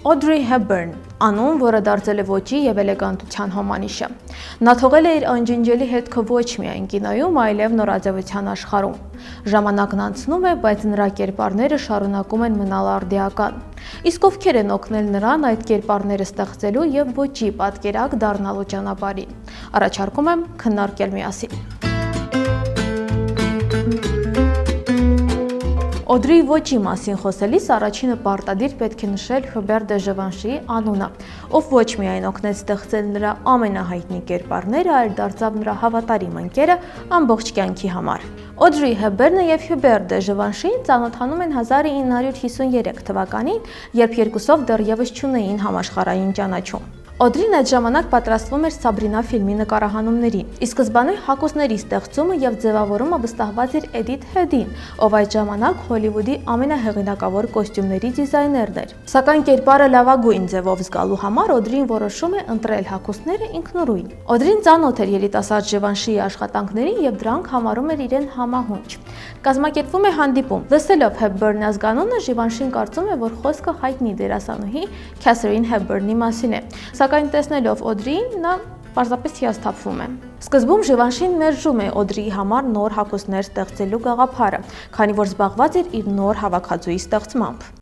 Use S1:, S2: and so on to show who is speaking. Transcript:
S1: Օդրի Հեբբըրն, անուն, որը դարձել է ոճի և էլեգանտության հոմանիշը։ Նա թողել է իր անջնջելի հետքը ոչ միայն կինոյում, այլև նորաձևության աշխարհում։ Ժամանակն անցնում է, բայց նրա կերպարները շարունակում են մնալ արդիական։ Իսկ ովքեր են օգնել նրան այդ կերպարները ստեղծելու և ոճի պատկերակ դառնալու ճանապարհին։ Առաջարկում եմ քննարկել միասին։ Օդրիի ոճի մասին խոսելիս առաջինը պարտադիր պետք է նշել Հյուբեր դե Ժևանշիի անունը, ով ոչ միայն օգնեց ստեղծել նրա ամենահայտնի կերպարները, այլ դարձավ նրա հավատարիմ ընկերը ամբողջ կյանքի համար։ Օդրի Հեբբըրնը և Հյուբեր դե Ժևանշին ծանոթանում են 1953 թվականին, երբ երկուսով դեռևս չունեին համաշխարհային ճանաչում։ Օդրին այդ ժամանակ պատրաստվում էր Սաբրինա ֆիլմի նկարահանումներին։ Ի սկզբանե հագուստների ստեղծումը և ձևավորումը վստահված էր Էդիթ Հեդին, ով այդ ժամանակ Հոլիվուդի ամենահեղինակավոր կոստյումների դիզայներն էր։ Սակայն կերպարը լավագույն ձևով զգալու համար Օդրին որոշում է ընտրել հագուստները ինքնուրույն։ Օդրին ծանոթ էր երիտասարդ Ժևանշիի աշխատանքներին և դրանք համարում էր իրեն համահունչ։ Կազմակերպվում է հանդիպում։ Լսելով Հեբբըրնի ազգանունը, Ժևանշին կարծում է, որ խոսքը հայտնի դերասանուհի Քաթերին Հեբբըրնի մասին է, սակայն տեսնելով Օդրիին, նա պարզապես հիասթափվում է։ Սկզբում Ժևանշին մերժում է Օդրիի համար նոր հագուստներ ստեղծելու գաղափարը, քանի որ զբաղված էր իր նոր հավաքածուի ստեղծմամբ։